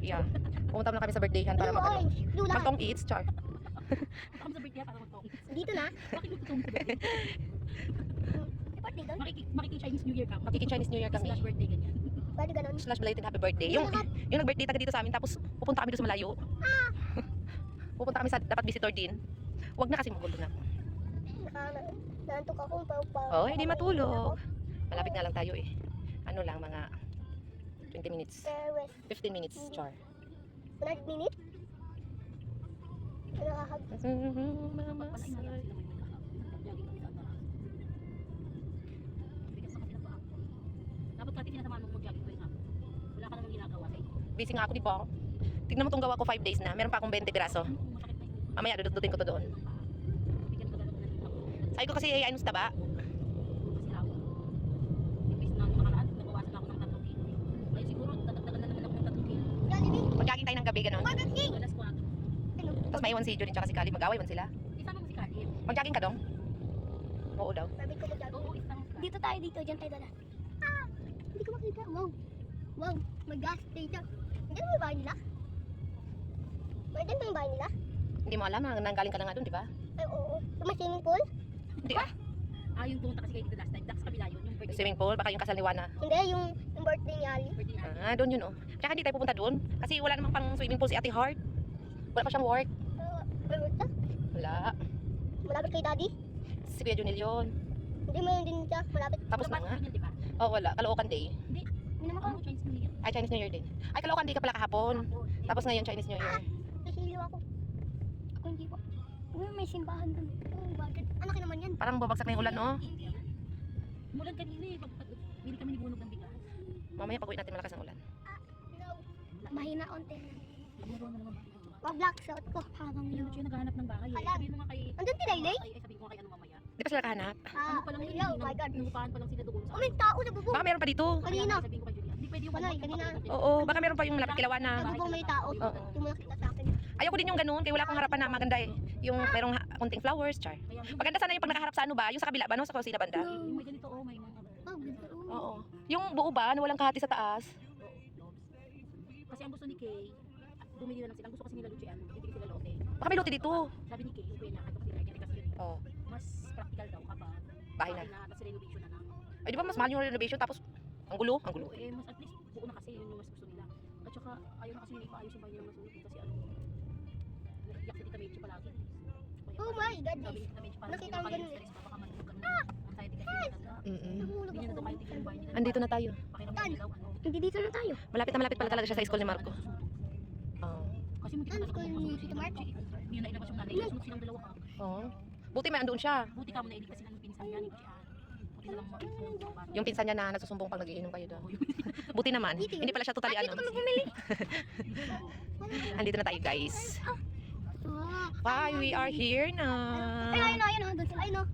Yeah. Pumunta muna kami sa birthdayhan para mag mag-tong eats, char. Kami sa birthday para mag-tong. Dito na. Bakit gusto mong birthday? Birthday doon. Makiki-Chinese New Year ka. Makiki-Chinese New Year kami. Slash birthday ganyan. Pwede ganun. Slash belated happy birthday. Yung nag-birthday taga dito sa amin, tapos pupunta kami doon sa malayo. Pupunta kami sa dapat visitor din. Huwag na kasi magulo na. Naantok ako. Oh, hindi matulog. Malapit nga lang tayo eh. Ano lang, mga 20 minutes. 15 minutes, char. 100 minutes? Nakahag. Mama, Patay na lang sila may jogging kami sa atas. Bigas sa kapila pa ako. Dapat kati sinasamahan mo mag-jogging ko yung hapon. Wala ka namang ginagawa kayo. busy nga ako, di ba? Tignan mo itong gawa ko 5 days na. Meron pa akong 20 piraso. Masakit na yun. Mamaya, dudutin ko to doon. Bigyan ko talaga ng ako. Sabi ko kasi, ano sa taba? Kasi ako. Imbis na nakaraan, nabawasan ako ng 3 kilo. Ngayon siguro, dadagdagan na naman ako ng 3 kilo. Jollibee. Mag-jogging tayo ng gabi, gano'n. Burger King. Alas 4. Ano? Tapos may iwan si Julie tsaka si Kali. Mag-away man sila. Isama mo si Kati. Mag-jogging ka dong? Oo daw. Sabi ko mag-jogging. Oo, isama mo si Kati. Dito tayo, dito. Diyan tayo dala. Ah! Hindi ko makita. Wow. Wow. May gas station. Diyan ba yung bahay nila? Diyan ba yung bahay nila? Hindi mo alam, nanggaling ka na nga doon, di ba? Ay, oo. May swimming pool? Hindi ah. Yung pumunta kasi kayo dito last time. Dax kabila yun. Yung birthday. Swimming pool, baka yung kasal ni Wana. Hindi, yung birthday ni Ali. Birthday natin. Doon yun oh. Tsaka hindi tayo pupunta doon. Kasi wala namang pang swimming pool si Ate Heart. Wala pa siyang work. May work ka? Wala. Malapit kay daddy? Si Kuya Junil yun. Hindi mo yun din siya. Malapit. Tapos na nga. Yun, di ba? Oh, wala. Caloocan Day. Hindi. Hindi naman Ako, Chinese New Year. Ay, Chinese New Year din. Ay, Caloocan Day ka pala kahapon. Tapos ngayon, Chinese New Year. Nasiliw ako. Ako hindi po. Uy, may simbahan dun. Oh, bakit? Anak naman yan. Parang babagsak na yung ulan, no? Mulan kanina eh. Bili kami ni Bunog ng bigas. Mamaya pag-uwi natin malakas ang ulan. No. Mahina onte. Meron na naman. Pa-black suit ko. Habang Hindi yun. naman siya naghahanap ng bahay eh. Alam. Sabihin mo nga kay... Andun si Laylay? Ay, sabihin ko nga kay ano mamaya. Di pa sila kahanap? Ano pa lang yun? Oh my God. Nangupahan pa lang sila doon sa... Oh, may tao sa bubong. Baka meron pa dito. Kanina. Sabihin ko kay Julia. Hindi pwede yung... Wala eh, kanina. Oo, baka meron pa yung malapit kilawan Sa na. bubong may tao. Oo. Hindi mo nakita sa akin. Ayoko din yung ganun, kaya wala akong harapan na maganda eh. Yung merong kunting flowers, char. Kaya yung... Maganda sana yung pag nakaharap sa ano ba? Yung sa kabila ba, no? Sa kusina banda? Yung may ganito, oh, may mga... Oh, ganda. Oo. Yung buo ba, na walang kahati sa taas? Kasi ang gusto ni Kay, bumili na lang sila. Ang gusto kasi nila Lucian, hindi sila lote. Baka may lote dito. Sabi ni Kay, yung kuya niya, ito kasi nilagyan kasi yun. Oo. Mas practical daw kapag Bahay na. tapos renovation na lang. Ay, di ba mas mahal yung renovation tapos ang gulo? Ang gulo. Eh, mas at least buo na kasi yun yung mas gusto nila. At saka ayaw na kasi nila ipaayos yung bahay nila mas ulit kasi ano. Naiiyak si Tita Mechi palagi. Oh my God. Sabi ni Tita Mechi parang Nakita ko ganun eh. stress pa baka matulog ka na. Anxiety kasi yung tanda. Nahulog Hindi niya na daw ako. kahit yung bahay nila. Andito na tayo. Pakiramdam niya daw ano. Hindi dito na tayo. Malapit pala talaga siya sa school ni Marco. Oo. Kasi hindi Ano na school ni Tita Marco? Hindi na ilabas yung nanay. Sunod silang dalawa ka. Oo. Buti may andoon siya. Buti ka mo na kasi ng pinsan niya ni Lucian. Buti na lang mo. Yung pinsan niya na nagsusumbong pag nagiinom kayo doon. Buti naman. Hindi pala siya totally ano. Dito ka bumili. Andito na tayo guys. Ah. Why we are here na. Ayun, ayun, ayun. Doon sila. Ayun, oh.